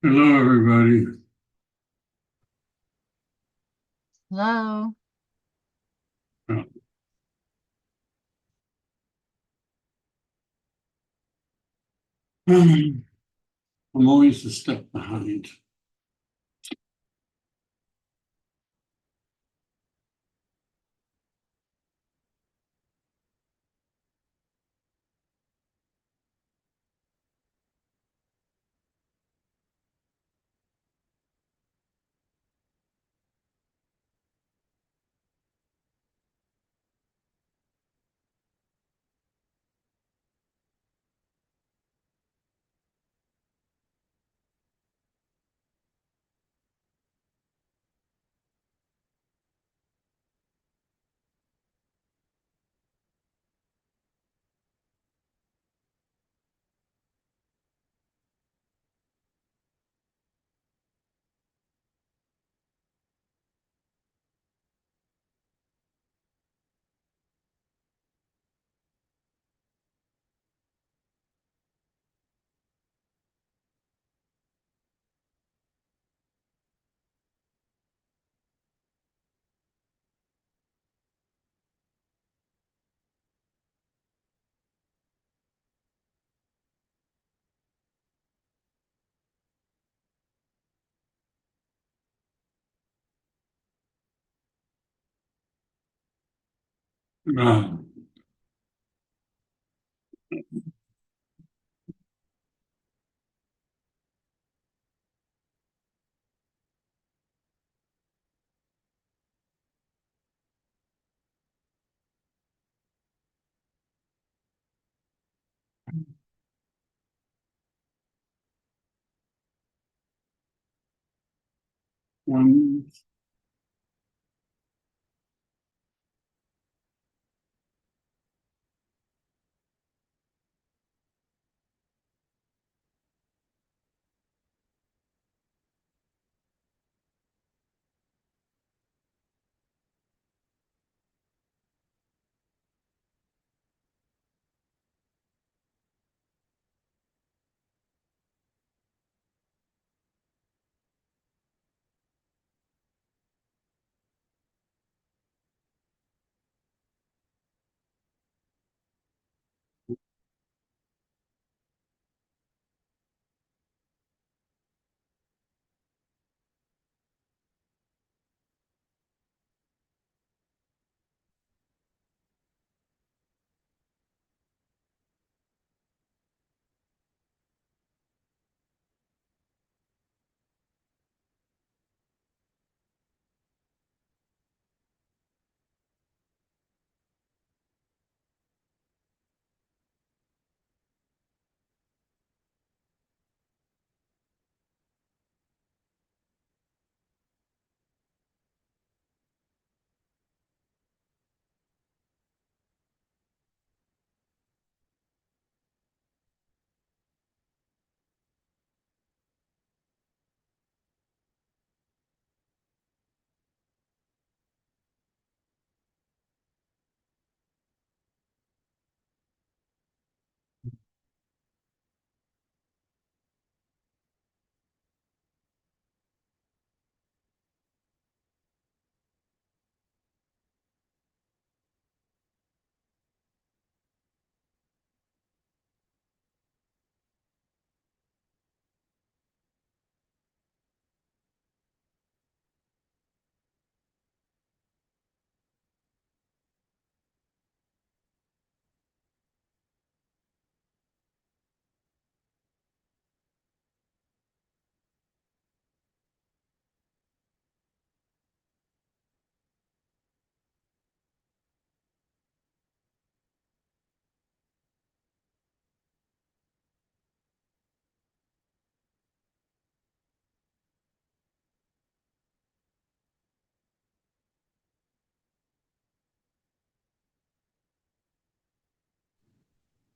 Hello, everybody. Hello. I'm always a step behind. Uh, one,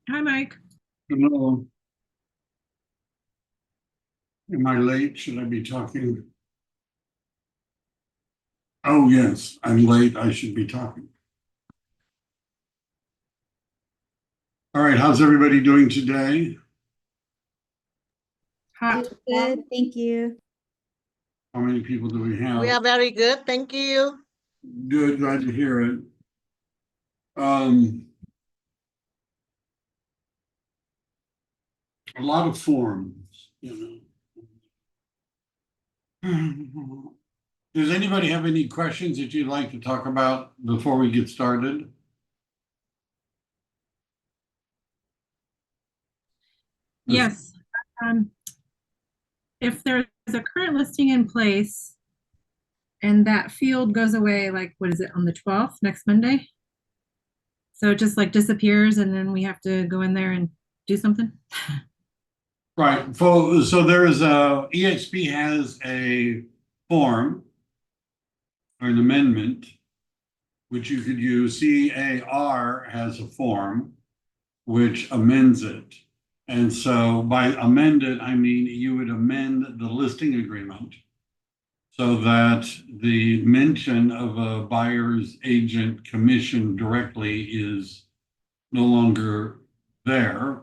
Hi, Mike. hello. Am I late? Should I be talking? Oh, yes, I'm late. I should be talking. All right, how's everybody doing today? Hot. Good, thank you. How many people do we We have? are very good, thank you. Good, glad to hear it. A lot of forms, you know. Does anybody have any questions that you'd like to talk about before we get started? Yes. If there's a current listing in place and that field goes away, like, what is it, on the 12th, next Monday? So it just like disappears and then we have to go in there and do something? Right, so there is EXP has a form or an amendment, which you could use. CAR has a form which amends it. And so by amend it, I mean you would amend the listing agreement so that the mention of a buyer's agent commission directly is no longer there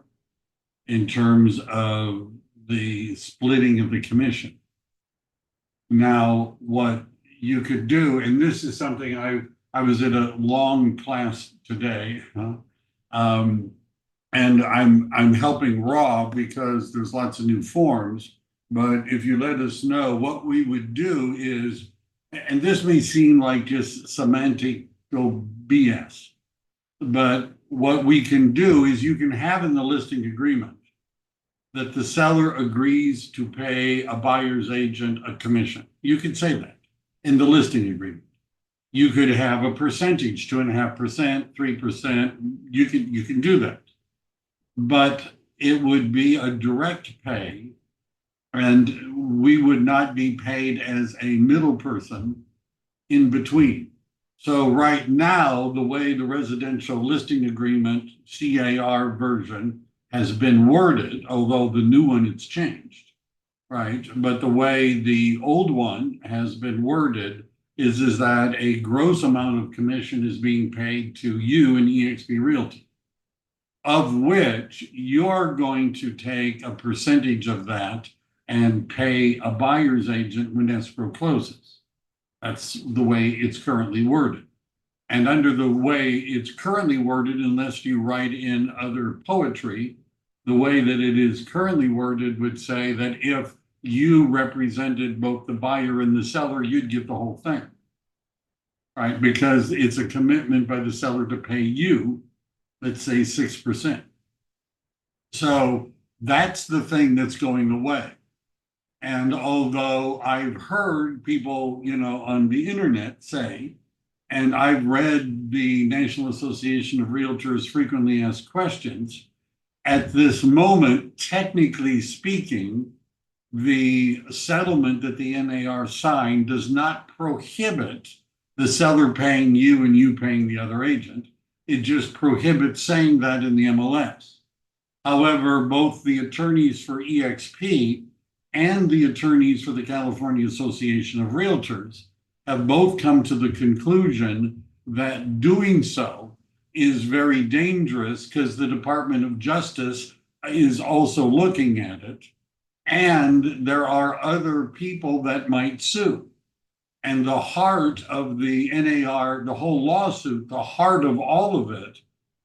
in terms of the splitting of the commission. Now, what you could do, and this is something I was at a long class today, and I'm helping Rob because there's lots of new forms. But if you let us know, what we would do is, and this may seem like just semantic BS, but what we can do is you can have in the listing agreement that the seller agrees to pay a buyer's agent a commission. You could say that in the listing agreement. You could have a percentage, 2.5%, 3%. You can do that. But it would be a direct pay, and we would not be paid as a middle person in between. So right now, the way the residential listing agreement CAR version has been worded, although the new one it's changed, right? But the way the old one has been worded is that a gross amount of commission is being paid to you and eXp Realty, of which you're going to take a percentage of that and pay a buyer's agent when escrow closes. That's the way it's currently worded. And under the way it's currently worded, unless you write in other poetry, the way that it is currently worded would say that if you represented both the buyer and the seller, you'd get the whole thing, right? Because it's a commitment by the seller to pay you, let's say 6%. So that's the thing that's going away. And although I've heard people, you know, on the internet say, and I've read the National Association of Realtors frequently asked questions, at this moment, technically speaking, the settlement that the NAR signed does not prohibit the seller paying you and you paying the other agent. It just prohibits saying that in the MLS. However, both the attorneys for EXP and the attorneys for the California Association of Realtors have both come to the conclusion that doing so is very dangerous because the Department of Justice is also looking at it. And there are other people that might sue. And the heart of the NAR, the whole lawsuit, the heart of all of it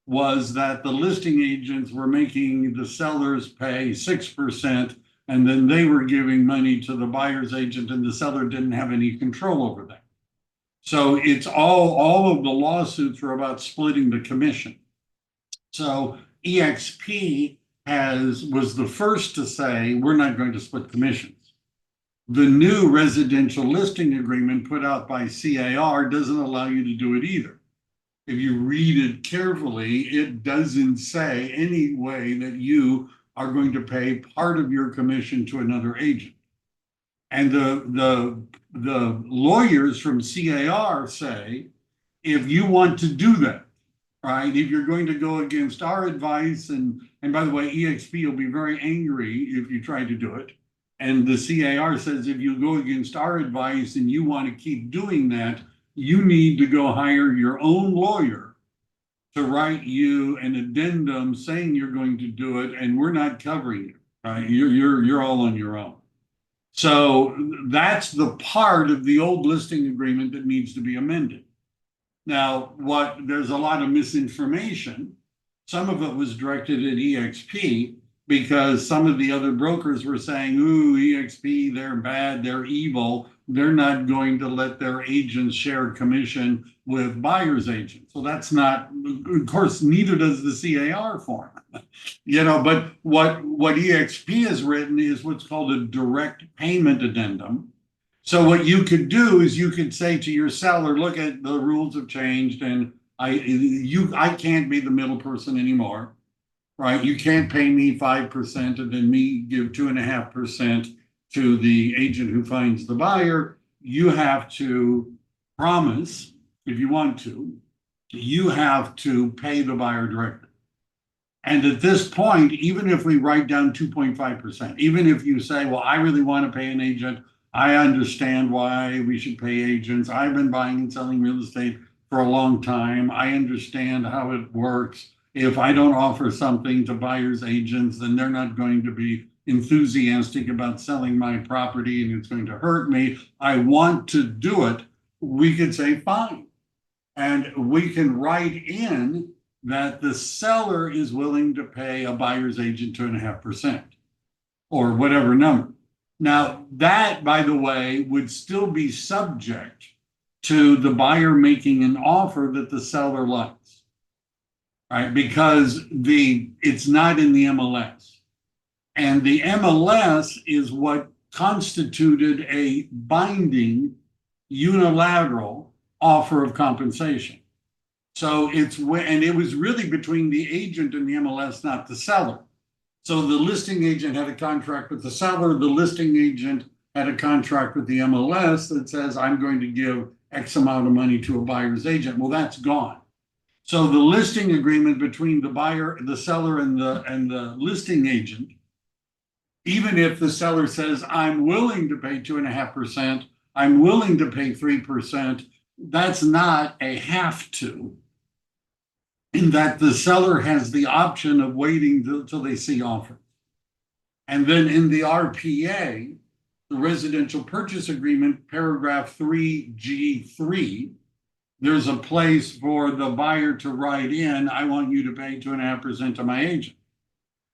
was that the listing agents were making the sellers pay 6%, and then they were giving money to the buyer's agent, and the seller didn't have any control over that. So it's all of the lawsuits are about splitting the commission. So EXP was the first to say, we're not going to split commissions. The new residential listing agreement put out by CAR doesn't allow you to do it either. If you read it carefully, it doesn't say any way that you are going to pay part of your commission to another agent. And the lawyers from CAR say, if you want to do that, right, if you're going to go against our advice, and by the way, EXP will be very angry if you try to do it. And the CAR says, if you go against our advice and you want to keep doing that, you need to go hire your own lawyer to write you an addendum saying you're going to do it, and we're not covering you. right? You're all on your own. So that's the part of the old listing agreement that needs to be amended. Now, there's a lot of misinformation. Some of it was directed at EXP because some of the other brokers were saying, ooh, EXP, they're bad, they're evil. They're not going to let their agents share commission with buyer's agents. So that's not, of course, neither does the CAR form. But what EXP has written is what's called a direct payment addendum. So what you could do is you could say to your seller, look, at the rules have changed and I can't be the middle person anymore, right? You can't pay me 5% and then me give 2.5% to the agent who finds the buyer. You have to promise, if you want to, you have to pay the buyer directly. And at this point, even if we write down 2.5%, even if you say, well, I really want to pay an agent, I understand why we should pay agents. I've been buying and selling real estate for a long time. I understand how it works. If I don't offer something to buyer's agents, then they're not going to be enthusiastic about selling my property and it's going to hurt me. I want to do it. We could say, fine. And we can write in that the seller is willing to pay a buyer's agent 2.5% or whatever number. Now, that, by the way, would still be subject to the buyer making an offer that the seller likes, right? Because it's not in the MLS. And the MLS is what constituted a binding unilateral offer of compensation. So it was really between the agent and the MLS, not the seller. So the listing agent had a contract with the seller. The listing agent had a contract with the MLS that says, I'm going to give X amount of money to a buyer's agent. Well, that's gone. So the listing agreement between the seller and the listing agent, even if the seller says, I'm willing to pay 2.5%, I'm willing to pay 3%, that's not a have to. In that the seller has the option of waiting till they see offer. And then in the RPA, the residential purchase agreement, paragraph 3G3, there's a place for the buyer to write in, I want you to pay 2.5% to my agent.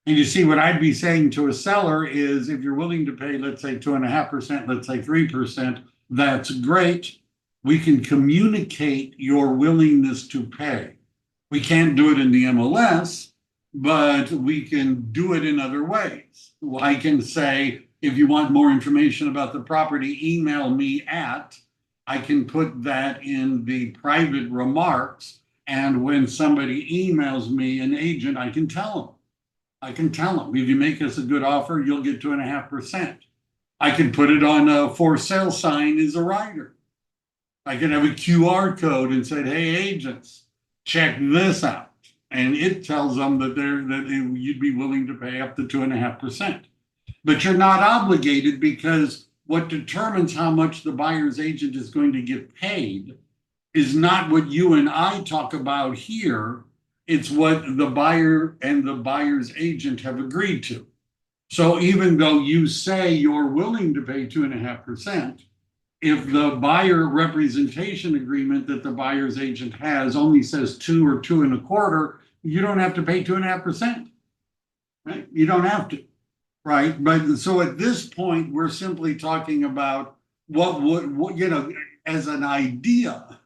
And you see, what I'd be saying to a seller is, if you're willing to pay, let's say 2.5%, let's say 3%, that's great. We can communicate your willingness to pay. We can't do it in the MLS, but we can do it in other ways. I can say, if you want more information about the property, email me at, I can put that in the private remarks. And when somebody emails me an agent, I can tell them, if you make us a good offer, you'll get 2.5%. I can put it on a for sale sign as a rider. I can have a QR code and say, hey, agents, check this out. And it tells them that you'd be willing to pay up to 2.5%. But you're not obligated, because what determines how much the buyer's agent is going to get paid is not what you and I talk about here. It's what the buyer and the buyer's agent have agreed to. So even though you say you're willing to pay 2.5%, if the buyer representation agreement that the buyer's agent has only says 2 or 2.25, you don't have to pay 2.5%, right? You don't have to, right? But so at this point, we're simply talking about what as an idea,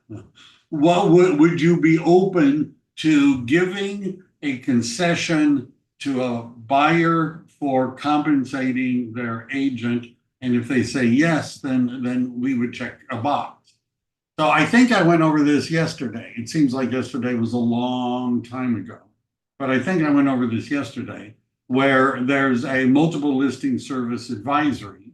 what would you be open to giving a concession to a buyer for compensating their agent? And if they say yes, then we would check a box. So I think I went over this yesterday. It seems like yesterday was a long time ago, but I think I went over this yesterday, where there's a multiple listing service advisory,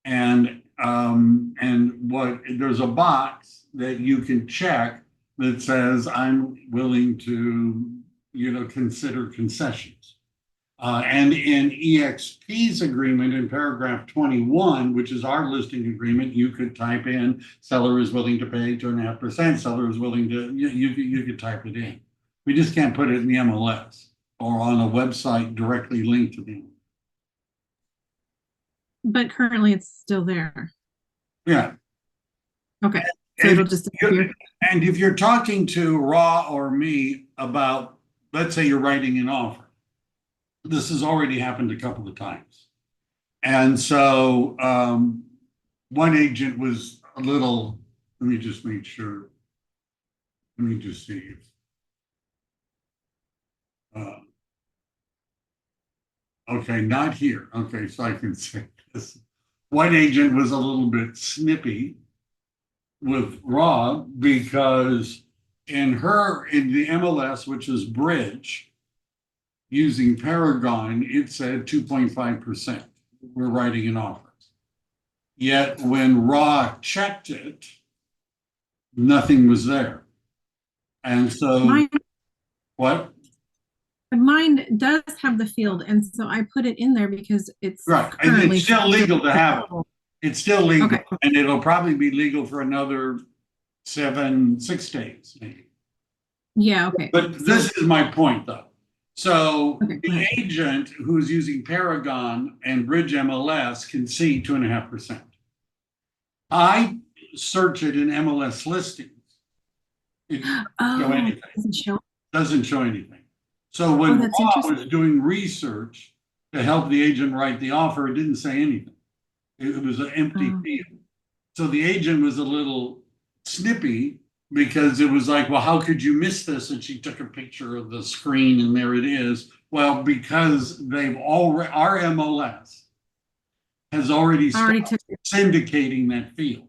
and there's a box that you can check that says I'm willing to consider concessions. And in EXP's agreement, in paragraph 21, which is our listing agreement, you could type in seller is willing to pay 2.5%, seller is willing to, you could type it in. We just can't put it in the MLS or on a website directly linked to them. but currently it's still there. Yeah. Okay, so And it'll just disappear. and if you're talking to Ra or me about, let's say you're writing an offer, this has already happened a couple of times. And so one agent was a little, let me just make sure. Let me just see. Okay, not here. Okay, so I can say this. One agent was a little bit snippy with Rob because in the MLS, which is Bridge, using Paragon, it said 2.5%. We're writing an offer. Yet when Raw checked it, nothing was there. And so Mine, what? mine does have the field, and so I put it in there because it's Right. And currently it's still legal to have it. It's still legal. Okay. And it'll probably be legal for another 6 days, maybe. Yeah, okay. But this is my point, though. So Okay, go the ahead. agent who's using Paragon and Bridge MLS can see 2.5%. I search it in MLS listings. It doesn't show Oh, anything. it doesn't show. Doesn't show anything. So when that's Rob interesting. was doing research to help the agent write the offer, it didn't say anything. It was an empty Oh. field. So the agent was a little snippy because it was like, well, how could you miss this? And she took a picture of the screen and there it is. Well, because they've already, our MLS has already Already started took it. syndicating that field.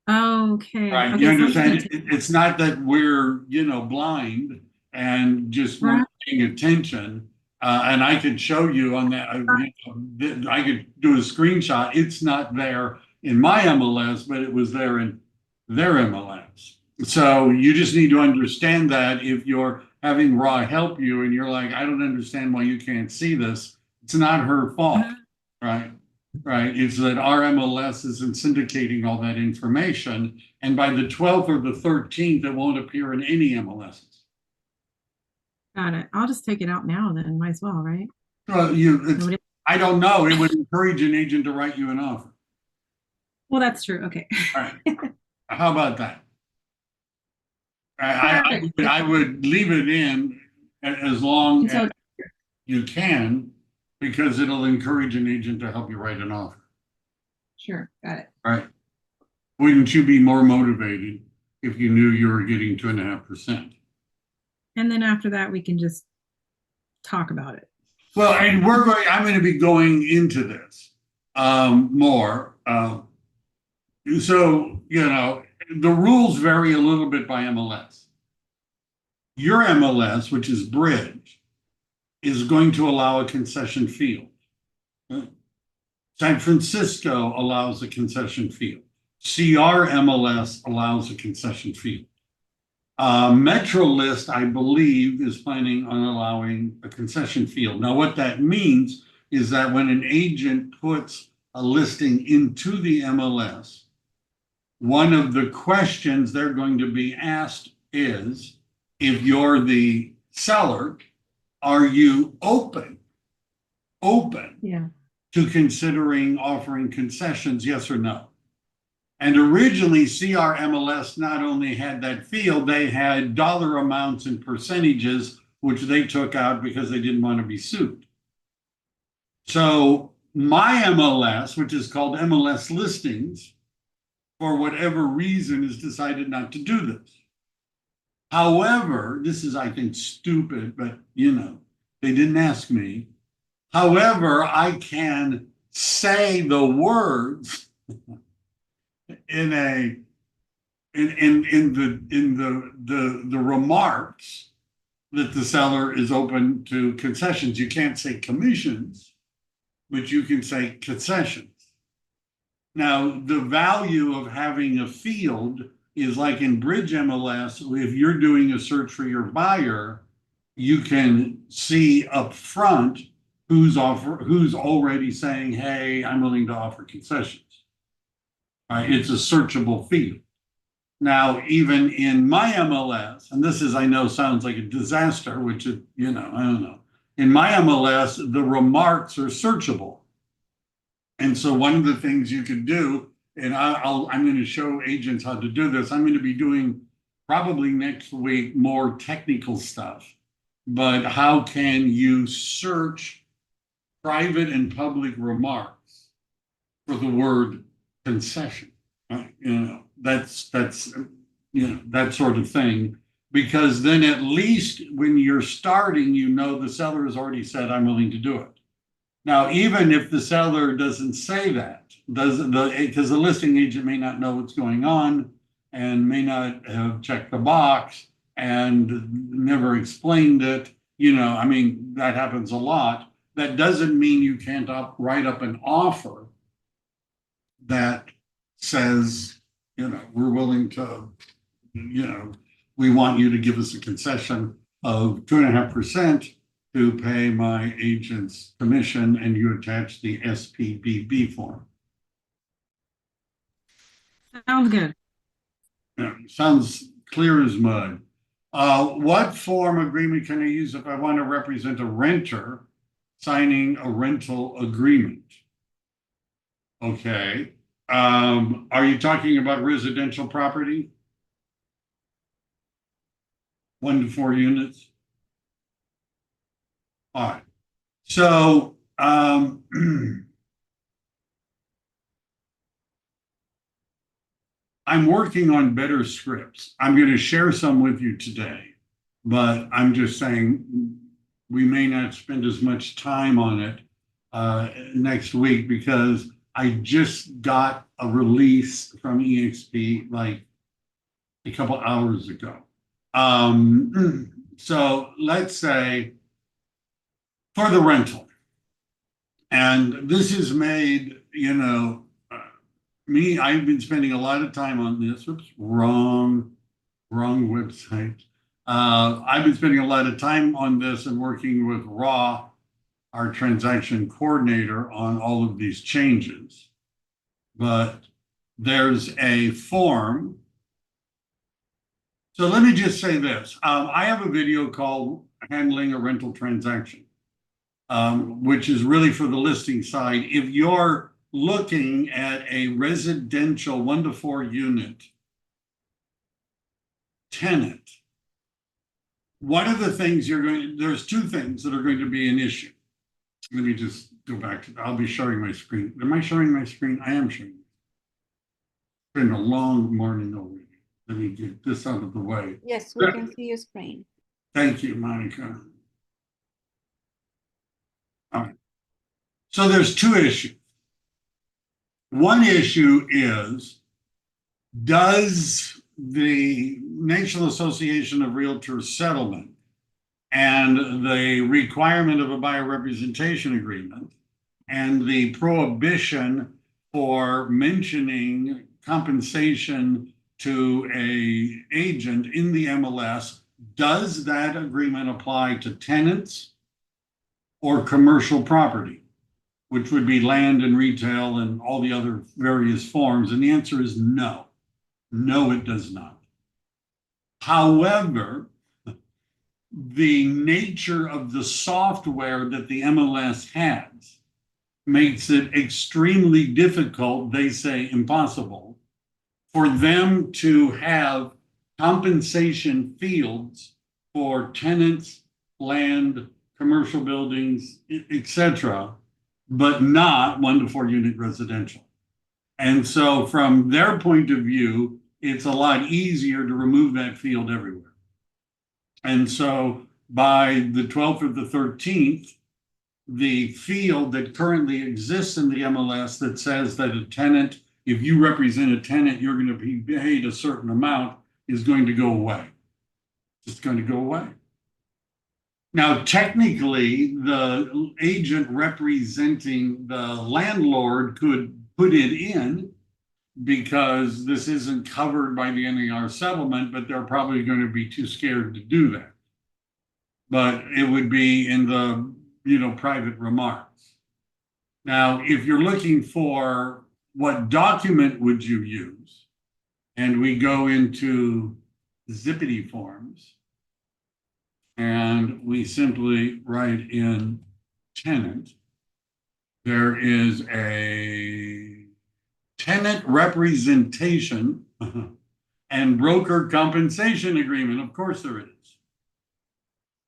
Okay. Right, Okay, you so I'm understand? gonna take- It's not that we're, blind and just Right. weren't paying attention. And I could show you on that, I could do a screenshot. It's not there in my MLS, but it was there in their MLS. So you just need to understand that if you're having Raw help you and you're like, I don't understand why you can't see this, it's not her fault, right? Right, it's that our MLS isn't syndicating all that information, and by the 12th or the 13th, it won't appear in any MLSs. Got it. I'll just take it out now then, might as well, right? Well, Nobody- I don't know, it would encourage an agent to write you an offer. Well, that's true. Okay. All right, how about that? I would leave it in as long Until- as you can, because it'll encourage an agent to help you write an offer. Sure, got it. Right. Wouldn't you be more motivated if you knew you were getting 2.5%? And then after that, we can just talk about it. Well, and I'm going to be going into this more. So, the rules vary a little bit by MLS. Your MLS, which is Bridge, is going to allow a concession field. San Francisco allows a concession field. CR MLS allows a concession field. MetroList, I believe, is planning on allowing a concession field. Now, what that means is that when an agent puts a listing into the MLS, one of the questions they're going to be asked is, if you're the seller, are you open Yeah. to considering offering concessions, yes or no? And originally, CR MLS not only had that field, they had dollar amounts and percentages, which they took out because they didn't want to be sued. So my MLS, which is called MLS Listings, for whatever reason, has decided not to do this. However, this is, I think, stupid, but they didn't ask me. However, I can say the words in the remarks that the seller is open to concessions. You can't say commissions, but you can say concessions. Now, the value of having a field is like in Bridge MLS, if you're doing a search for your buyer, you can see up front who's already saying, hey, I'm willing to offer concessions. It's a searchable field. Now, even in my MLS, and this is, I know, sounds like a disaster, which is, I don't know. In my MLS, the remarks are searchable. And so one of the things you could do, and I'm going to show agents how to do this. I'm going to be doing probably next week more technical stuff. But how can you search private and public remarks for the word concession? That's that sort of thing. Because then at least when you're starting, the seller has already said, I'm willing to do it. Now, even if the seller doesn't say that, because the listing agent may not know what's going on and may not have checked the box and never explained it, that happens a lot. That doesn't mean you can't write up an offer that says, we're willing to, we want you to give us a concession of 2.5% to pay my agent's commission, and you attach the SPBB form. Sounds good. Sounds clear as mud. What form agreement can I use if I want to represent a renter signing a rental agreement? Okay. Are you talking about residential property? 1 to 4 units? All right. So, I'm working on better scripts. I'm going to share some with you today, but I'm just saying we may not spend as much time on it next week because I just got a release from EXP like a couple hours ago. So let's say for the rental, and this is made, I've been spending a lot of time on this. Oops, wrong website. I've been spending a lot of time on this and working with Raw, our transaction coordinator, on all of these changes. But there's a form. So let me just say this. I have a video called Handling a Rental Transaction, which is really for the listing side. If you're looking at a residential 1 to 4 unit tenant, one of the things there's 2 things that are going to be an issue. Let me just go back I'll be sharing my screen. Am I sharing my screen? I am sharing. It's been a long morning already. Let me get this out of the way. Yes, we can see your screen. Thank you, Monica. All right. So there's 2 issues. One issue is, does the National Association of Realtors settlement and the requirement of a buyer representation agreement and the prohibition for mentioning compensation to an agent in the MLS, does that agreement apply to tenants or commercial property, which would be land and retail and all the other various forms? And the answer is no. No, it does not. However, the nature of the software that the MLS has makes it extremely difficult, they say impossible, for them to have compensation fields for tenants, land, commercial buildings, etc., but not 1 to 4 unit residential. And so from their point of view, it's a lot easier to remove that field everywhere. And so by the 12th or the 13th, the field that currently exists in the MLS that says that a tenant, if you represent a tenant, you're going to be paid a certain amount, is going to go away. It's going to go away. Now, technically, the agent representing the landlord could put it in because this isn't covered by the NAR settlement, but they're probably going to be too scared to do that. But it would be in the, private remarks. Now, if you're looking for what document would you use, and we go into Zippity forms, and we simply write in tenant, There is a tenant representation and broker compensation agreement. Of course there is.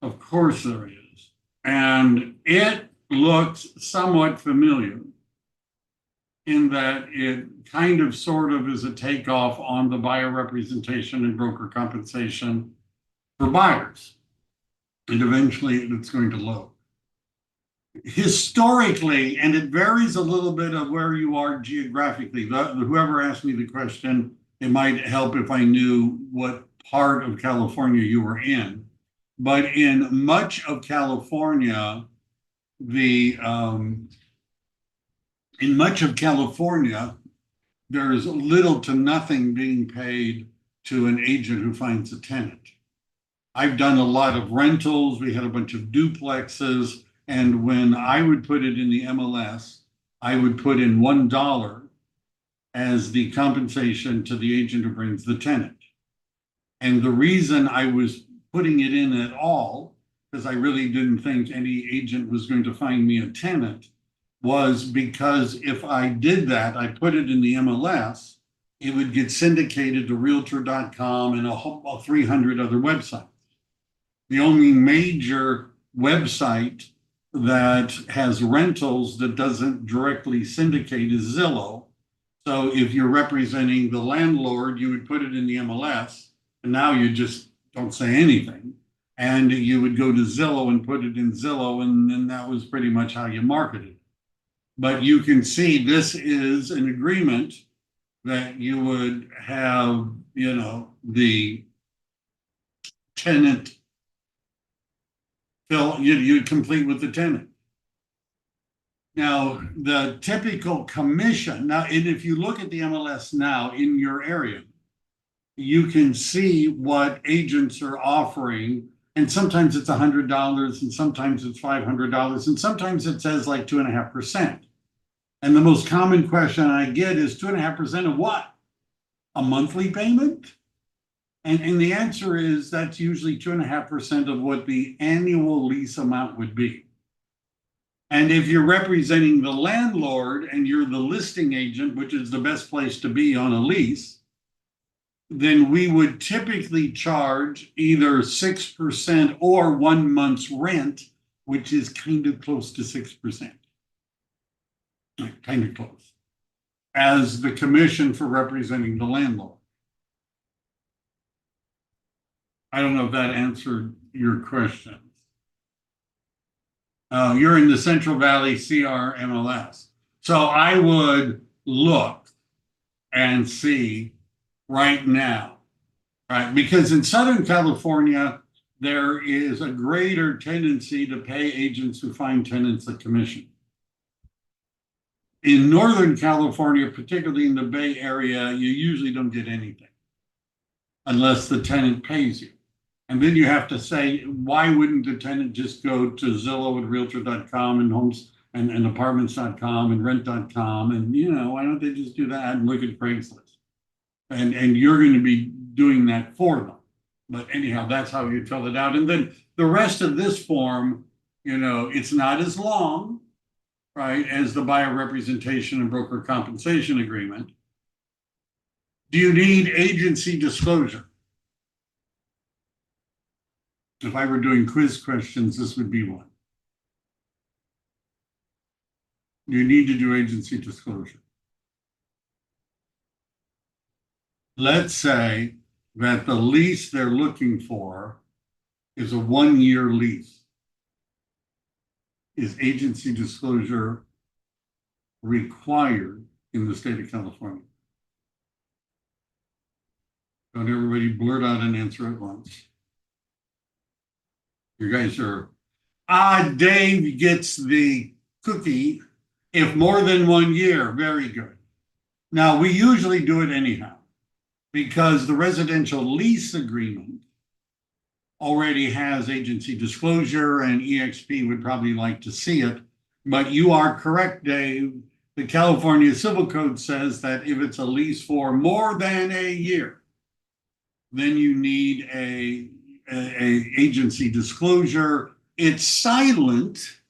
Of course there is. And it looks somewhat familiar in that it kind of sort of is a takeoff on the buyer representation and broker compensation for buyers. And eventually it's going to load. Historically, and it varies a little bit of where you are geographically. Whoever asked me the question, it might help if I knew what part of California you were in. But in much of California, there's little to nothing being paid to an agent who finds a tenant. I've done a lot of rentals. We had a bunch of duplexes. And when I would put it in the MLS, I would put in $1 as the compensation to the agent who brings the tenant. And the reason I was putting it in at all, because I really didn't think any agent was going to find me a tenant, was because if I did that, I put it in the MLS, it would get syndicated to realtor.com and a 300 other websites. The only major website that has rentals that doesn't directly syndicate is Zillow. So if you're representing the landlord, you would put it in the MLS, and now you just don't say anything. And you would go to Zillow and put it in Zillow, and then that was pretty much how you marketed it. But you can see this is an agreement that you would have, the tenant fill, you'd complete with the tenant. Now, the typical commission, now, and if you look at the MLS now in your area, you can see what agents are offering. And sometimes it's $100 and sometimes it's $500 and sometimes it says like 2.5%. And the most common question I get is 2.5% of what? A monthly payment? And the answer is that's usually 2.5% of what the annual lease amount would be. And if you're representing the landlord and you're the listing agent, which is the best place to be on a lease, then we would typically charge either 6% or 1 month's rent, which is kind of close to 6%. Kind of close, as the commission for representing the landlord. I don't know if that answered your question. You're in the Central Valley CR MLS. So I would look and see right now, right? Because in Southern California, there is a greater tendency to pay agents who find tenants a commission. In Northern California, particularly in the Bay Area, you usually don't get anything unless the tenant pays you. And then you have to say, why wouldn't the tenant just go to Zillow and realtor.com and homes and apartments.com and rent.com? And, why don't they just do that and look at Craigslist? And you're going to be doing that for them. But anyhow, that's how you fill it out. And then the rest of this form, it's not as long, right, as the buyer representation and broker compensation agreement. Do you need agency disclosure? If I were doing quiz questions, this would be one. You need to do agency disclosure. Let's say that the lease they're looking for is a 1-year lease. Is agency disclosure required in the state of California? Don't everybody blurt out an answer at once. You guys are, Dave gets the cookie if more than 1 year. Very good. Now, we usually do it anyhow because the residential lease agreement already has agency disclosure, and EXP would probably like to see it. But you are correct, Dave. The California Civil Code says that if it's a lease for more than a year, then you need a agency disclosure. It's silent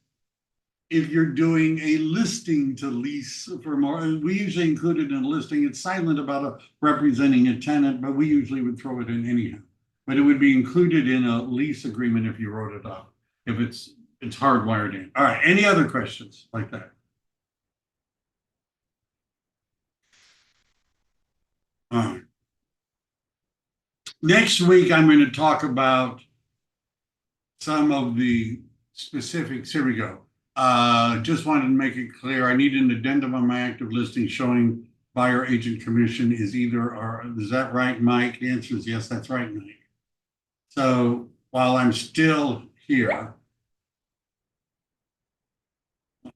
if you're doing a listing to lease for more, we usually include it in a listing. It's silent about representing a tenant, but we usually would throw it in anyhow. But it would be included in a lease agreement if you wrote it up, if it's hardwired in. All right, any other questions like that? All right. Next week, I'm going to talk about some of the specifics. Here we go. Just wanted to make it clear, I need an addendum on my active listing showing buyer agent commission is either, or is that right, Mike? The answer is yes, that's right, Mike. So while I'm still here, let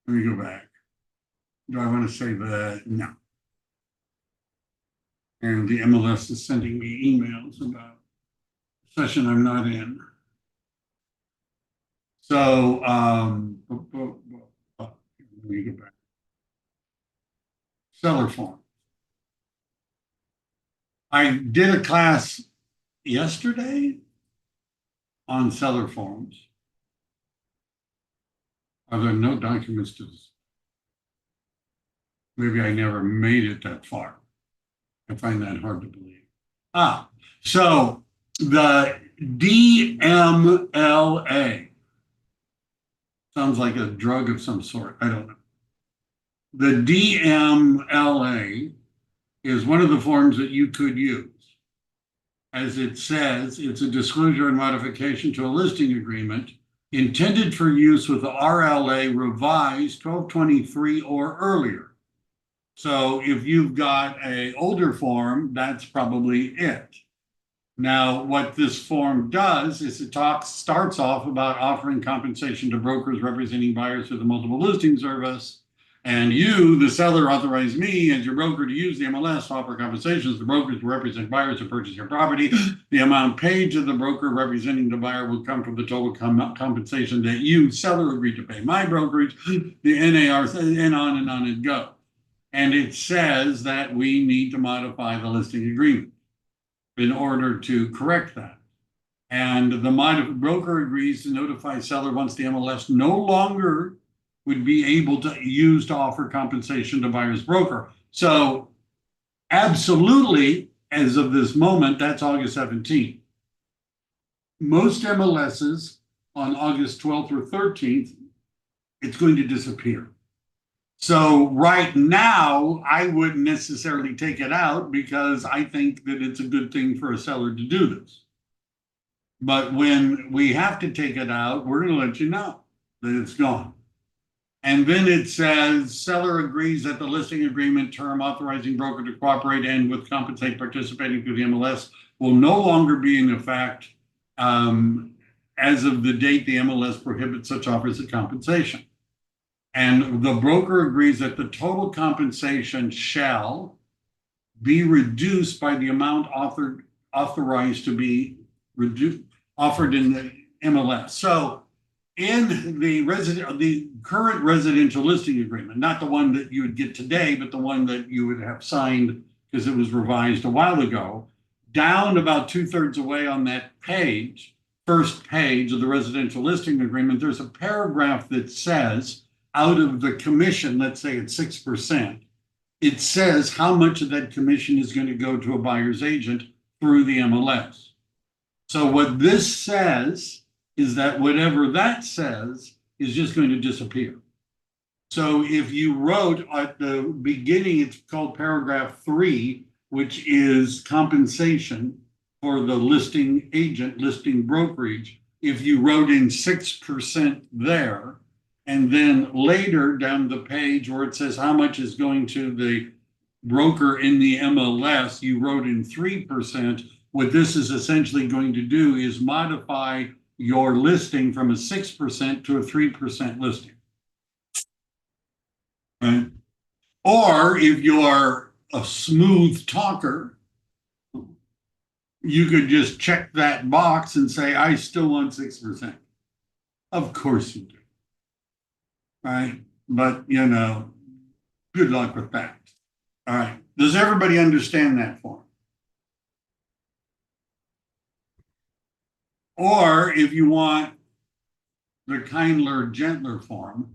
me go back. Do I want to say that? No. And the MLS is sending me emails about a session I'm not in. So, let me go back. Seller form. I did a class yesterday on seller forms. Are there no documents to this? Maybe I never made it that far. I find that hard to believe. So the DMLA sounds like a drug of some sort. I don't know. The DMLA is one of the forms that you could use. As it says, it's a disclosure and modification to a listing agreement intended for use with the RLA revised 1223 or earlier. So if you've got an older form, that's probably it. Now, what this form does is it starts off about offering compensation to brokers representing buyers through the multiple listing service. And you, the seller, authorize me as your broker to use the MLS to offer compensations to brokers to represent buyers to purchase your property. The amount paid to the broker representing the buyer will come from the total compensation that you, seller, agreed to pay my brokerage, the NAR, and on it goes. And it says that we need to modify the listing agreement in order to correct that. And the broker agrees to notify seller once the MLS no longer would be able to use to offer compensation to buyer's broker. So absolutely, as of this moment, that's August 17th. Most MLSs on August 12th or 13th, it's going to disappear. So right now, I wouldn't necessarily take it out because I think that it's a good thing for a seller to do this. But when we have to take it out, we're going to let you know that it's gone. And then it says, seller agrees that the listing agreement term authorizing broker to cooperate and with compensate participating through the MLS will no longer be in effect as of the date the MLS prohibits such offers of compensation. And the broker agrees that the total compensation shall be reduced by the amount authorized to be offered in the MLS. So in the current residential listing agreement, not the one that you would get today, but the one that you would have signed because it was revised a while ago, down about 2/3 away on that page, first page of the residential listing agreement, there's a paragraph that says, out of the commission, let's say it's 6%, it says how much of that commission is going to go to a buyer's agent through the MLS. So what this says is that whatever that says is just going to disappear. So if you wrote at the beginning, it's called paragraph 3, which is compensation for the listing agent, listing brokerage. If you wrote in 6% there, and then later down the page where it says how much is going to the broker in the MLS, you wrote in 3%. What this is essentially going to do is modify your listing from a 6% to a 3% listing. Right? Or if you're a smooth talker, you could just check that box and say, I still want 6%. Of course you do. Right? But, you know, good luck with that. All right. Does everybody understand that form? Or if you want the kindler, gentler form.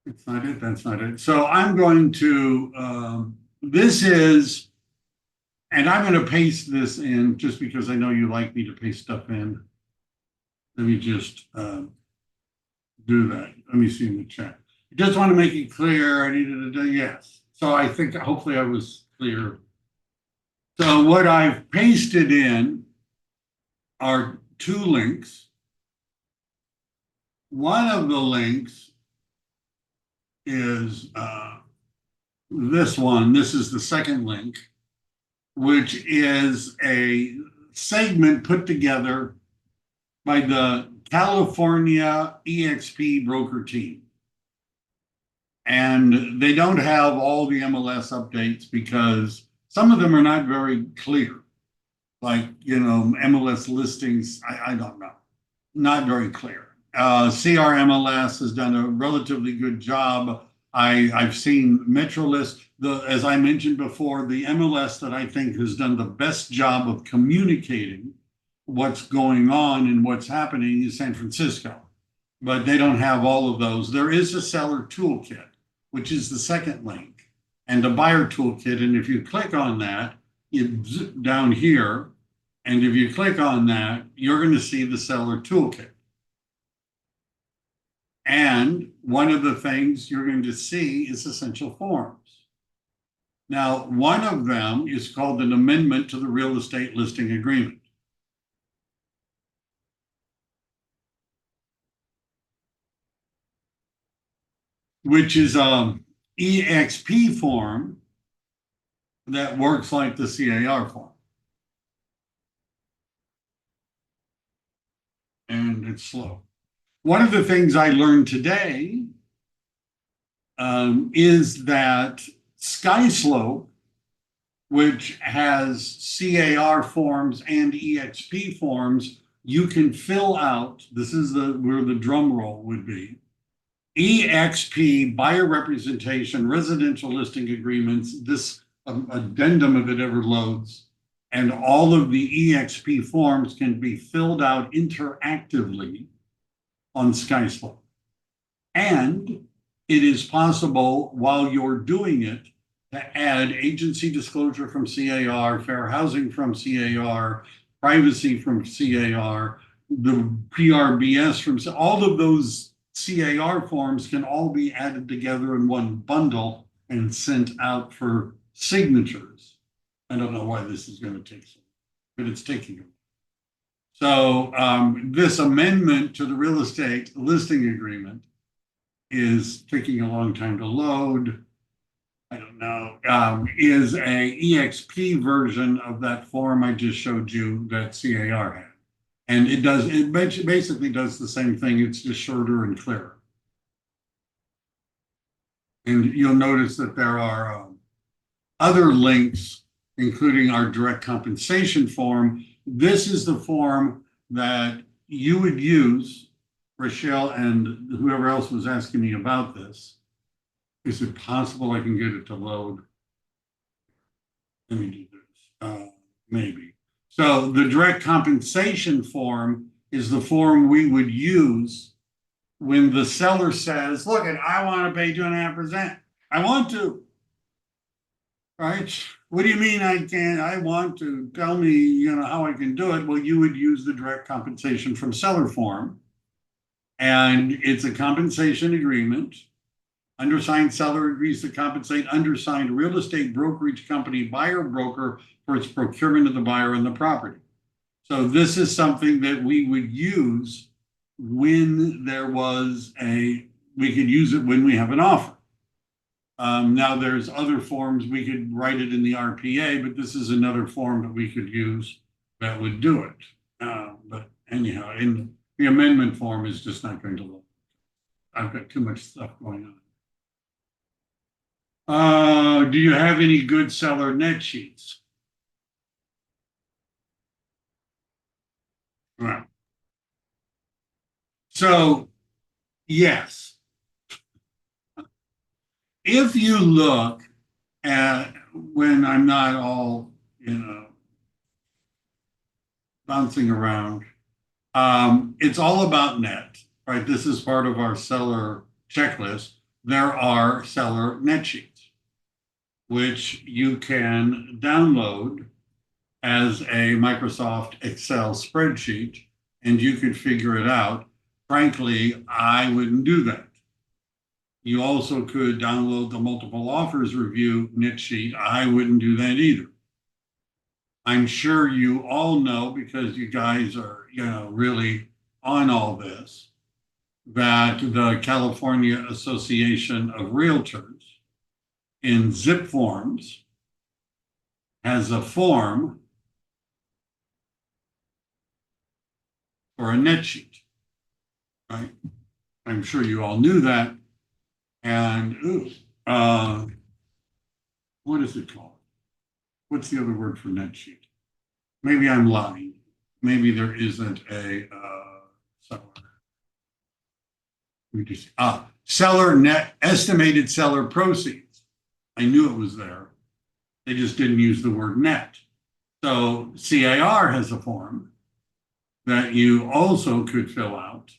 It's not it, that's not it. So I'm going to, this is, and I'm going to paste this in just because I know you like me to paste stuff in. Let me just do that. Let me see in the chat. I just want to make it clear. I needed to do, yes. So I think hopefully I was clear. So what I've pasted in are two links. One of the links is this one. This is the second link, which is a segment put together by the California EXP broker team. And they don't have all the MLS updates because some of them are not very clear. Like, you know, MLS listings, I don't know, not very clear. CRMLS has done a relatively good job. I've seen Metrolist, as I mentioned before, the MLS that I think has done the best job of communicating what's going on and what's happening is San Francisco, but they don't have all of those. There is a seller toolkit, which is the second link, and a buyer toolkit. And if you click on that, you zip down here, and if you click on that, you're going to see the seller toolkit. And one of the things you're going to see is essential forms. Now, one of them is called an amendment to the real estate listing agreement. Which is an EXP form that works like the CAR form. And it's slow. One of the things I learned today is that SkySlope, which has CAR forms and EXP forms, you can fill out, this is where the drum roll would be, EXP, buyer representation, residential listing agreements, this addendum if it ever loads, and all of the EXP forms can be filled out interactively on SkySlope. And it is possible while you're doing it to add agency disclosure from CAR, fair housing from CAR, privacy from CAR, the PRBS from all of those CAR forms can all be added together in one bundle and sent out for signatures. I don't know why this is going to take so long, but it's taking it. So this amendment to the real estate listing agreement is taking a long time to load. I don't know, is a EXP version of that form I just showed you that CAR had. And it basically does the same thing. It's just shorter and clearer. And you'll notice that there are other links, including our direct compensation form. This is the form that you would use, Rochelle and whoever else was asking me about this. Is it possible I can get it to load? Let me do this, maybe. So the direct compensation form is the form we would use when the seller says, look, I want to pay 2.5%. I want to. Right? What do you mean I can't? I want to. Tell me, you know, how I can do it. Well, you would use the direct compensation from seller form. And it's a compensation agreement. Undersigned seller agrees to compensate undersigned real estate brokerage company buyer broker for its procurement of the buyer and the property. So this is something that we would use when there was we could use it when we have an offer. Now there's other forms, we could write it in the RPA, but this is another form that we could use that would do it. But anyhow, in the amendment form is just not going to look. I've got too much stuff going on. Do you have any good seller net sheets? Right. So, yes. If you look at when I'm not all, you know, bouncing around, It's all about net, right? This is part of our seller checklist. There are seller net sheets, which you can download as a Microsoft Excel spreadsheet, and you could figure it out. Frankly, I wouldn't do that. You also could download the multiple offers review net sheet. I wouldn't do that either. I'm sure you all know, because you guys are, really on all this, that the California Association of Realtors in zip forms has a form for a net sheet, right? I'm sure you all knew that. And what is it called? What's the other word for net sheet? Maybe I'm lying. Maybe there isn't a seller. We just seller net estimated seller proceeds. I knew it was there. They just didn't use the word net. So CAR has a form that you also could fill out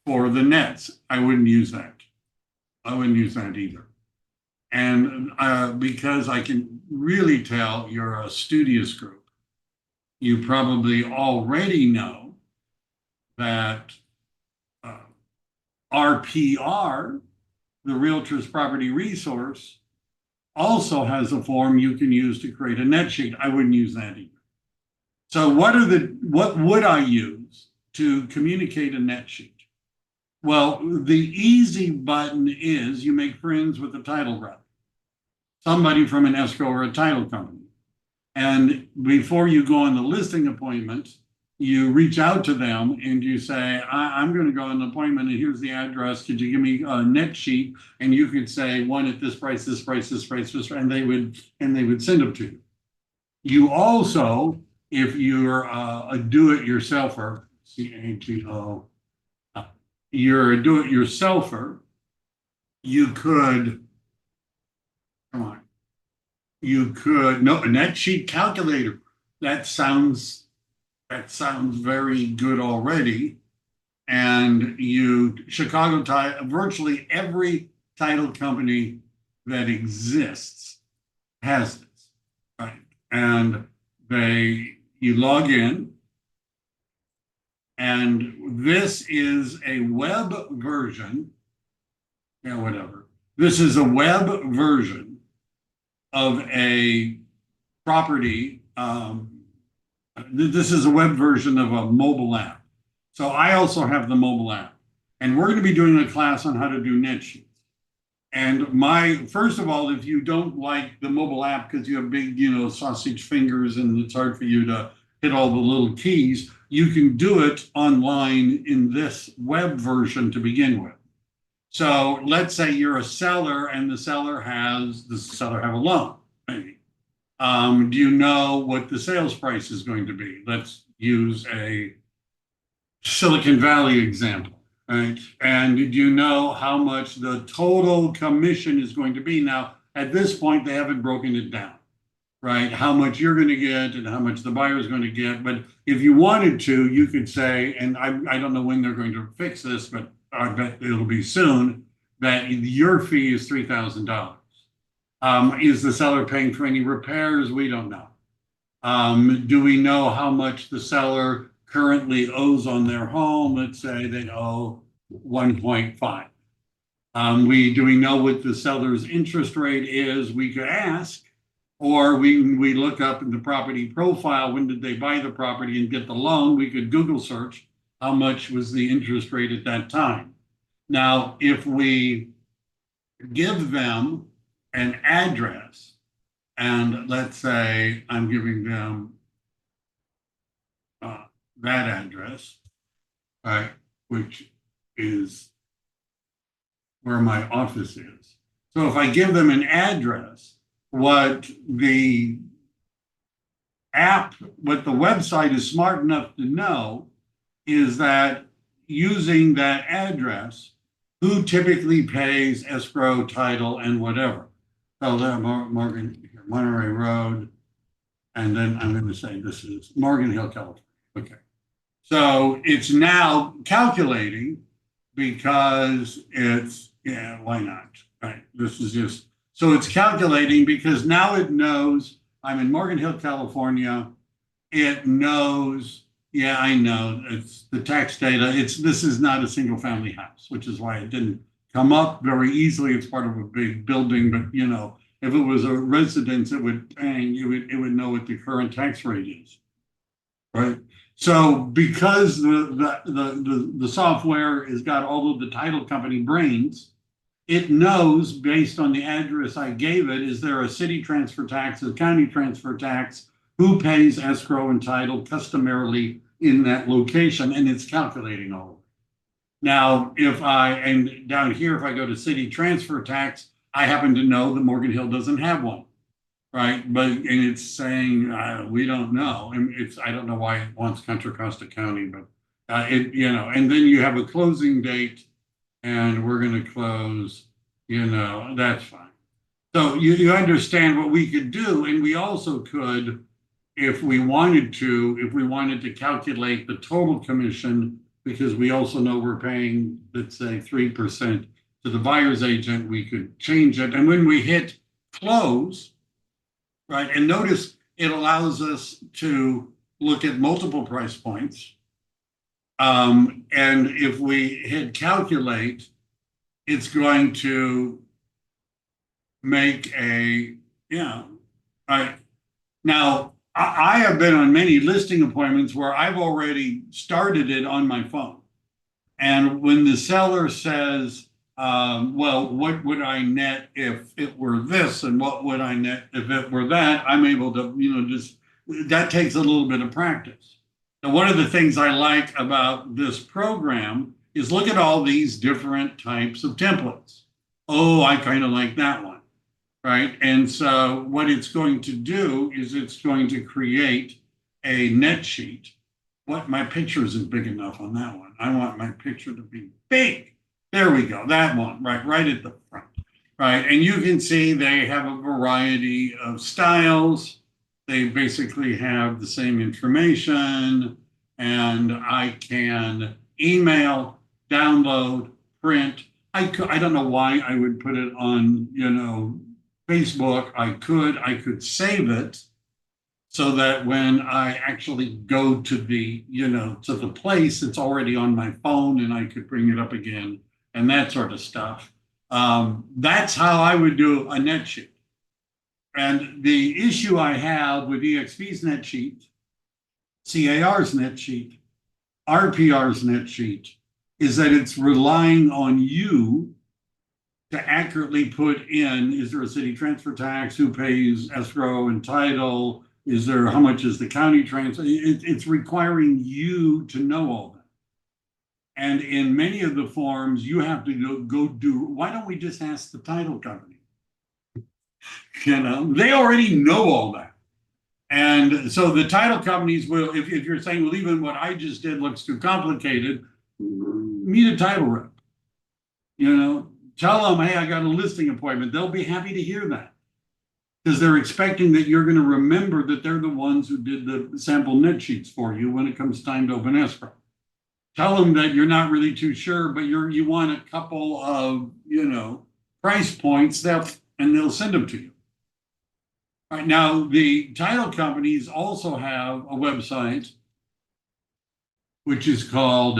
for the nets. I wouldn't use that. I wouldn't use that either. And because I can really tell you're a studious group, you probably already know that RPR, the Realtors Property Resource, also has a form you can use to create a net sheet. I wouldn't use that either. So what would I use to communicate a net sheet? Well, the easy button is you make friends with a title rep, somebody from an escrow or a title company. And before you go on the listing appointment, you reach out to them and you say, I'm going to go on an appointment and here's the address. Could you give me a net sheet? And you could say one at this price, this price, this price, this price, and they would send them to you. You also, if you're a do-it-yourselfer, CATO, you're a do-it-yourselfer, you could, a net sheet calculator. That sounds very good already. And virtually every title company that exists has this, right? And you log in, and this is a web version, whatever. This is a web version of a property. This is a web version of a mobile app. So I also have the mobile app, and we're going to be doing a class on how to do net sheets. And first of all, if you don't like the mobile app because you have big, sausage fingers and it's hard for you to hit all the little keys, you can do it online in this web version to begin with. So let's say you're a seller and the seller have a loan, maybe. Do you know what the sales price is going to be? Let's use a Silicon Valley example, right? And do you know how much the total commission is going to be? Now, at this point, they haven't broken it down, right? How much you're going to get and how much the buyer is going to get. But if you wanted to, you could say, and I don't know when they're going to fix this, but I bet it'll be soon, that your fee is $3,000. Is the seller paying for any repairs? We don't know. Do we know how much the seller currently owes on their home? Let's say they owe 1.5. Do we know what the seller's interest rate is? We could ask, or we look up in the property profile, when did they buy the property and get the loan? We could Google search how much was the interest rate at that time. Now, if we give them an address, and let's say I'm giving them that address, right, which is where my office is. So if I give them an address, what the website is smart enough to know is that using that address, who typically pays escrow, title, and whatever. So Monterey Road, and then I'm going to say this is Morgan Hill, California. Okay. So it's now calculating because it's, yeah, why not? Right. This is just, so it's calculating because now it knows I'm in Morgan Hill, California. It knows, yeah, I know, it's the tax data. This is not a single family house, which is why it didn't come up very easily. It's part of a big building, but you know, if it was a residence, it would know what the current tax rate is. Right. So because the software has got all of the title company brains, it knows based on the address I gave it, is there a city transfer tax, a county transfer tax, who pays escrow and title customarily in that location, and it's calculating all of it. Now, and down here, if I go to city transfer tax, I happen to know that Morgan Hill doesn't have one. Right, but and it's saying we don't know, and I don't know why it wants Contra Costa County, but and then you have a closing date, and we're going to close, that's fine. So you understand what we could do, and we also could, if we wanted to calculate the total commission, because we also know we're paying, let's say 3% to the buyer's agent, we could change it, and when we hit close. Right, and notice it allows us to look at multiple price points. And if we hit calculate, it's going to make now I have been on many listing appointments where I've already started it on my phone. And when the seller says, well, what would I net if it were this, and what would I net if it were that? I'm able to, that takes a little bit of practice. Now, one of the things I like about this program is look at all these different types of templates. Oh, I kind of like that one, right? And so what it's going to do is it's going to create a net sheet. My picture isn't big enough on that one. I want my picture to be big. There we go, that one, right at the front, right? And you can see they have a variety of styles. They basically have the same information, and I can email, download, print. I don't know why I would put it on, Facebook. I could save it so that when I actually go to the place, it's already on my phone and I could bring it up again. And that sort of stuff. That's how I would do a net sheet. And the issue I have with EXP's net sheet, CAR's net sheet, RPR's net sheet, is that it's relying on you to accurately put in, is there a city transfer tax, who pays escrow and title, how much is the county transfer? It's requiring you to know all that. And in many of the forms, you have to go do, why don't we just ask the title company? They already know all that. And so the title companies will, if you're saying, well, even what I just did looks too complicated, meet a title rep. Tell them, hey, I got a listing appointment. They'll be happy to hear that. Because they're expecting that you're going to remember that they're the ones who did the sample net sheets for you when it comes time to open escrow. Tell them that you're not really too sure, but you want a couple of, price points and they'll send them to you. All right, now, the title companies also have a website, which is called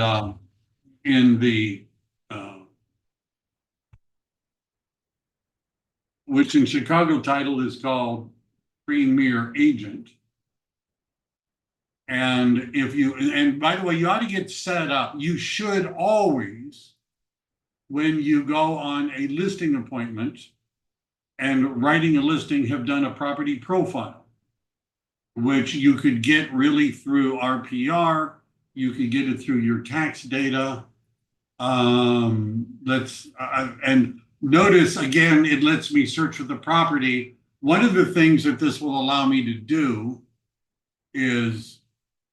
which in Chicago title is called Premier Agent. And and by the way, you ought to get set up. You should always, when you go on a listing appointment and writing a listing, have done a property profile, which you could get really through RPR. You could get it through your tax data. And notice again, it lets me search for the property. One of the things that this will allow me to do is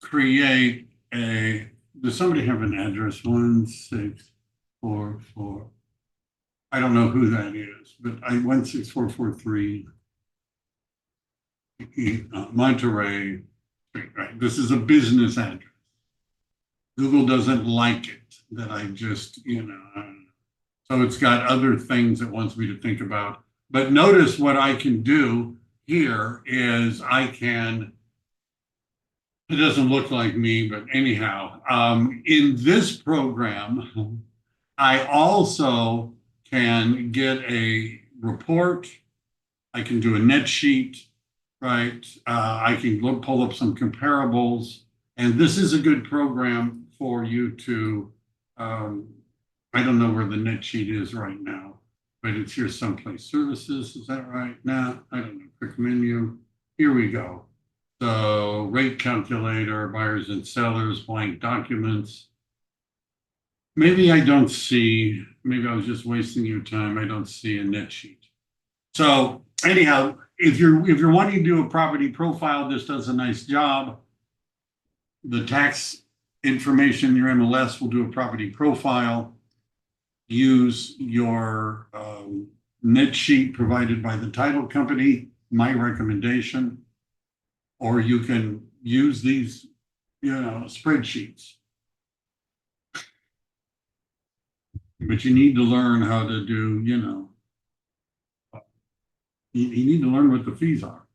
create does somebody have an address? 1644. I don't know who that is, but 16443 Monterey Street, right? This is a business address. Google doesn't like it, that I just, I don't know. So it's got other things it wants me to think about. But notice what I can do here is I can, it doesn't look like me, but anyhow, in this program, I also can get a report. I can do a net sheet, right? I can pull up some comparables. And this is a good program for you to, I don't know where the net sheet is right now, but it's here someplace. Services, is that right? No, I don't know. Quick menu. Here we go. So rate calculator, buyers and sellers, blank documents. Maybe I don't see, maybe I was just wasting your time. I don't see a net sheet. So anyhow, if you're wanting to do a property profile, this does a nice job. The tax information, your MLS will do a property profile. Use your net sheet provided by the title company, my recommendation, or you can use these, spreadsheets. But you need to learn how to do, you need to learn what the fees are.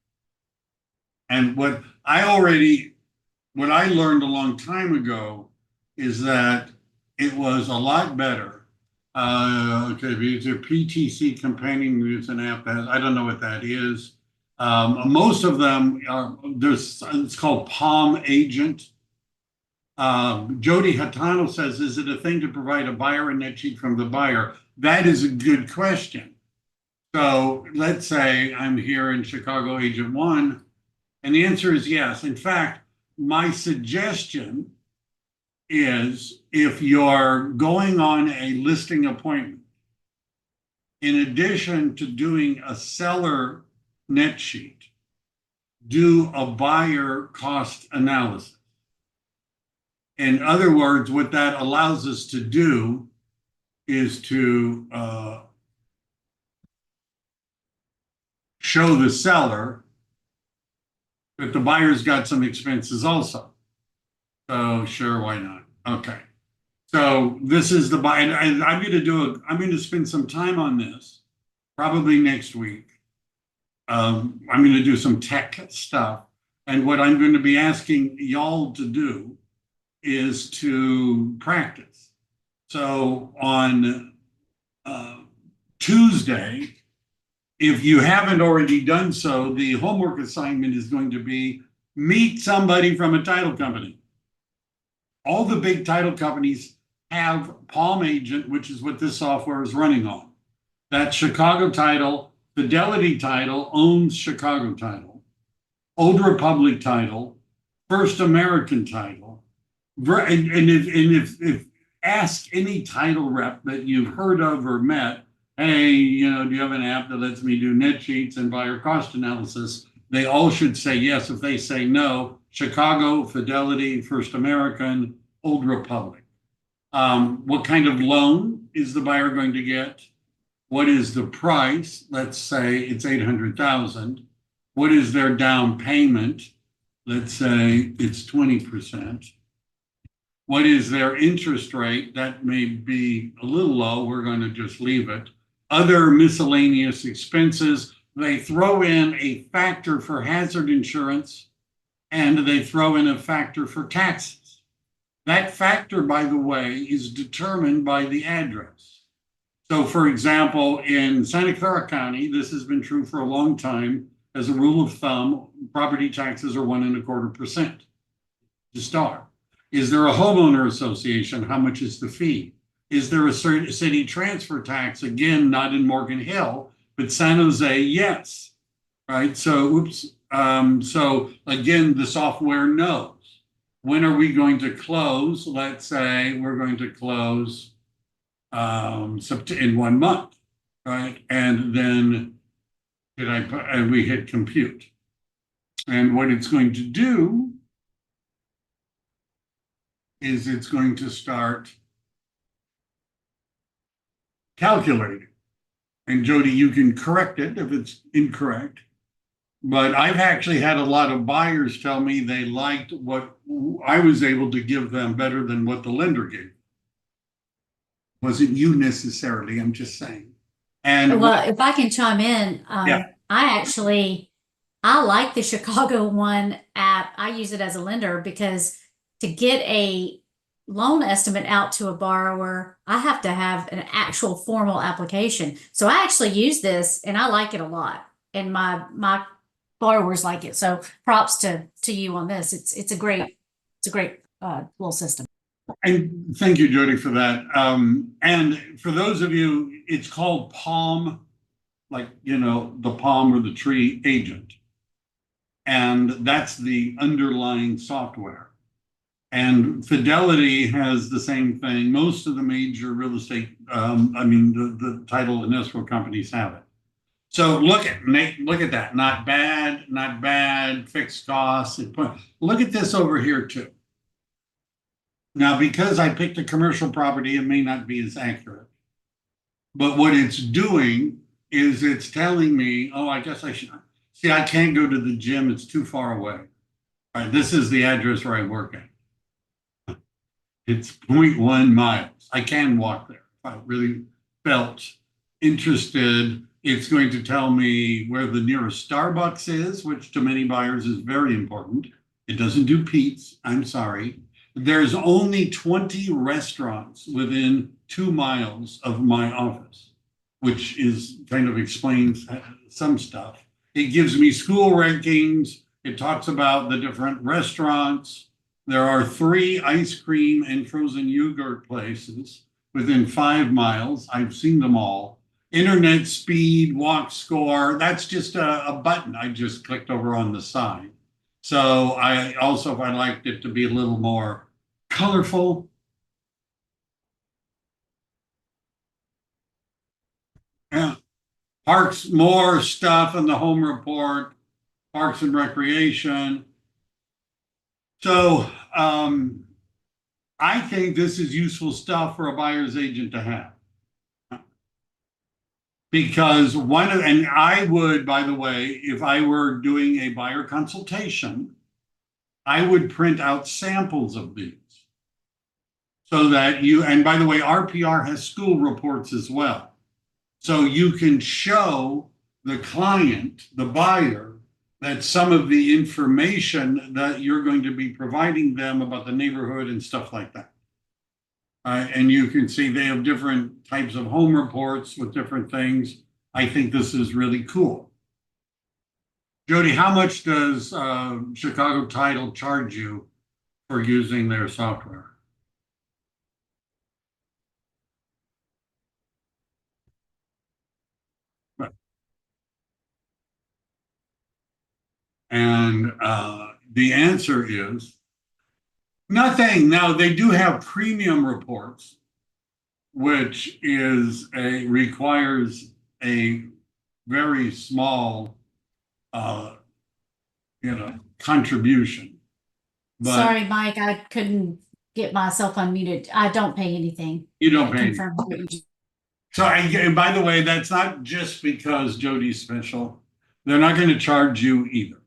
And what I learned a long time ago is that it was a lot better. Okay, these are PTC companion use an app that I don't know what that is. Most of them are it's called Palm Agent. Jody Hatano says, is it a thing to provide a buyer a net sheet from the buyer? That is a good question. So let's say I'm here in Chicago Agent 1, and the answer is yes. In fact, my suggestion is if you're going on a listing appointment, in addition to doing a seller net sheet, do a buyer cost analysis. In other words, what that allows us to do is to show the seller that the buyer's got some expenses also. So sure, why not? Okay. So this is the buy, and I'm going to spend some time on this, probably next week. I'm going to do some tech stuff. And what I'm going to be asking y'all to do is to practice. So on Tuesday, if you haven't already done so, the homework assignment is going to be meet somebody from a title company. All the big title companies have Palm Agent, which is what this software is running on. That's Chicago Title, Fidelity Title owns Chicago Title, Old Republic Title, First American Title. And if ask any title rep that you've heard of or met, hey, do you have an app that lets me do net sheets and buyer cost analysis? They all should say yes. If they say no, Chicago, Fidelity, First American, Old Republic. What kind of loan is the buyer going to get? What is the price? Let's say it's $800,000. What is their down payment? Let's say it's 20%. What is their interest rate? That may be a little low. We're going to just leave it. Other miscellaneous expenses. They throw in a factor for hazard insurance, and they throw in a factor for taxes. That factor, by the way, is determined by the address. So, for example, in Santa Clara County, this has been true for a long time. As a rule of thumb, property taxes are 1.25% to start. Is there a homeowner association? How much is the fee? Is there a city transfer tax? Again, not in Morgan Hill, but San Jose, yes. Right. So, so again, the software knows. When are we going to close? Let's say we're going to close in 1 month, right? And then we hit compute. And what it's going to do is it's going to start calculating. And Jody, you can correct it if it's incorrect. But I've actually had a lot of buyers tell me they liked what I was able to give them better than what the lender gave. Wasn't you necessarily, I'm just saying. And Well, if I can chime in, Yeah. I like the Chicago One app. I use it as a lender because to get a loan estimate out to a borrower, I have to have an actual formal application. So I actually use this and I like it a lot. And my borrowers like it. So props to you on this. It's a great little system. And thank you, Jody, for that. And for those of you, it's called Palm, like, the palm or the tree agent. And that's the underlying software. And Fidelity has the same thing. Most of the major real estate, the title and escrow companies have it. So look at that. Not bad, fixed costs. Look at this over here too. Now, because I picked a commercial property, it may not be as accurate. But what it's doing is it's telling me, oh, I guess I should. See, I can't go to the gym. It's too far away. All right, this is the address where I work at. It's 0.1 miles. I can walk there if I really felt interested. It's going to tell me where the nearest Starbucks is, which to many buyers is very important. It doesn't do Pete's. I'm sorry. There's only 20 restaurants within 2 miles of my office, which is kind of explains some stuff. It gives me school rankings. It talks about the different restaurants. There are 3 ice cream and frozen yogurt places within 5 miles. I've seen them all. Internet speed, walk score. That's just a button I just clicked over on the side. So I also, if I liked it to be a little more colorful. Yeah. Parks, more stuff in the home report, parks and recreation. So I think this is useful stuff for a buyer's agent to have. Because and I would, by the way, if I were doing a buyer consultation, I would print out samples of these. So that and by the way, RPR has school reports as well. So you can show the client, the buyer, that some of the information that you're going to be providing them about the neighborhood and stuff like that. And you can see they have different types of home reports with different things. I think this is really cool. Jody, how much does Chicago Title charge you for using their software? And the answer is nothing. Now, they do have premium reports, which requires a very small, contribution. But Sorry, Mike, I couldn't get myself unmuted. I don't pay anything. you don't pay. Confirm what you just- So, and by the way, that's not just because Jody's special. They're not going to charge you either.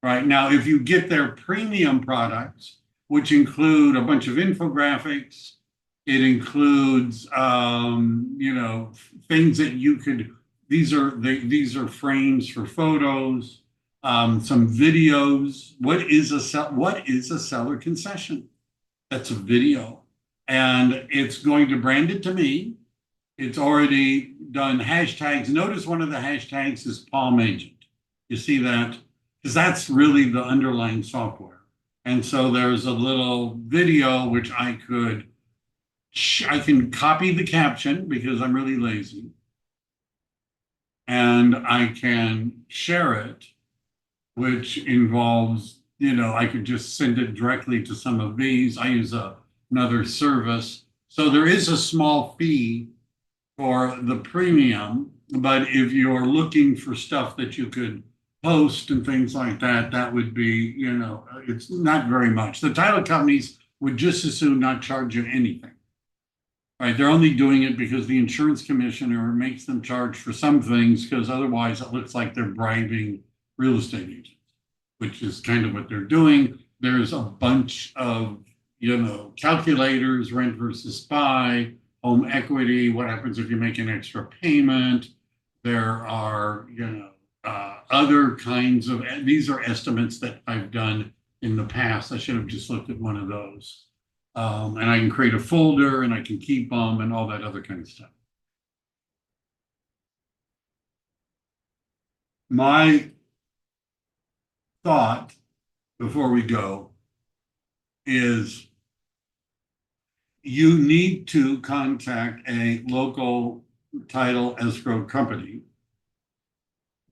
Right now, if you get their premium products, which include a bunch of infographics, it includes, things that you could. These are frames for photos, some videos. What is a seller concession? That's a video, and it's going to brand it to me. It's already done hashtags. Notice one of the hashtags is Palm Agent. You see that? Because that's really the underlying software. And so there's a little video which I can copy the caption because I'm really lazy. And I can share it, which involves, I could just send it directly to some of these. I use another service. So there is a small fee for the premium, but if you're looking for stuff that you could post and things like that, that would be, it's not very much. The title companies would just as soon not charge you anything. Right? They're only doing it because the insurance commissioner makes them charge for some things, because otherwise it looks like they're bribing real estate agents, which is kind of what they're doing. There's a bunch of, calculators, rent versus buy, home equity, what happens if you make an extra payment. There are, other kinds of, these are estimates that I've done in the past. I should have just looked at one of those. And I can create a folder and I can keep them and all that other kind of stuff. My thought before we go is you need to contact a local title escrow company.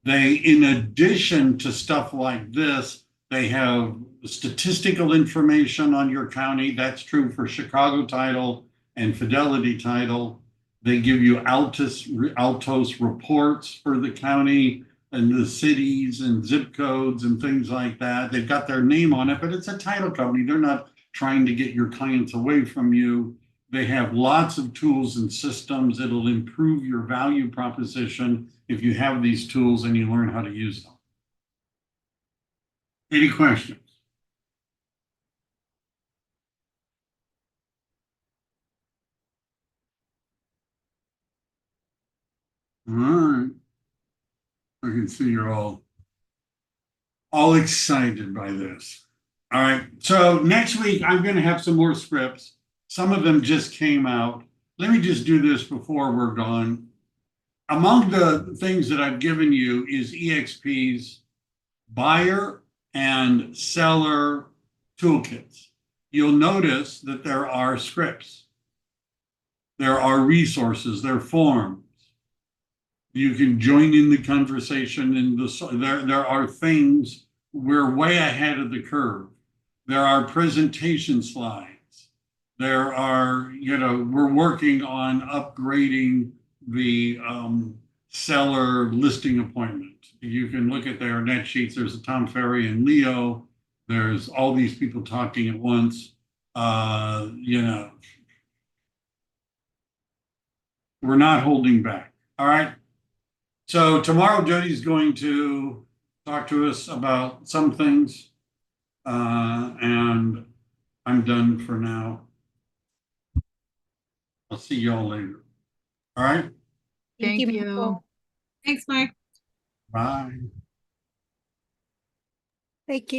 They, in addition to stuff like this, they have statistical information on your county. That's true for Chicago Title and Fidelity Title. They give you Altos reports for the county and the cities and zip codes and things like that. They've got their name on it, but it's a title company. They're not trying to get your clients away from you. They have lots of tools and systems. It'll improve your value proposition if you have these tools and you learn how to use them. Any questions? All right. I can see you're all excited by this. All right. So next week, I'm going to have some more scripts. Some of them just came out. Let me just do this before we're gone. Among the things that I've given you is EXP's buyer and seller toolkits. You'll notice that there are scripts. There are resources, there are forms. You can join in the conversation and there are things. We're way ahead of the curve. There are presentation slides. There are, we're working on upgrading the seller listing appointment. You can look at their net sheets. There's a Tom Ferry and Leo. There's all these people talking at once. We're not holding back. All right. So tomorrow, Jody's going to talk to us about some things. And I'm done for now. I'll see y'all later. All right. Thank you. Michael. Thanks, Mike. Bye. Thank you.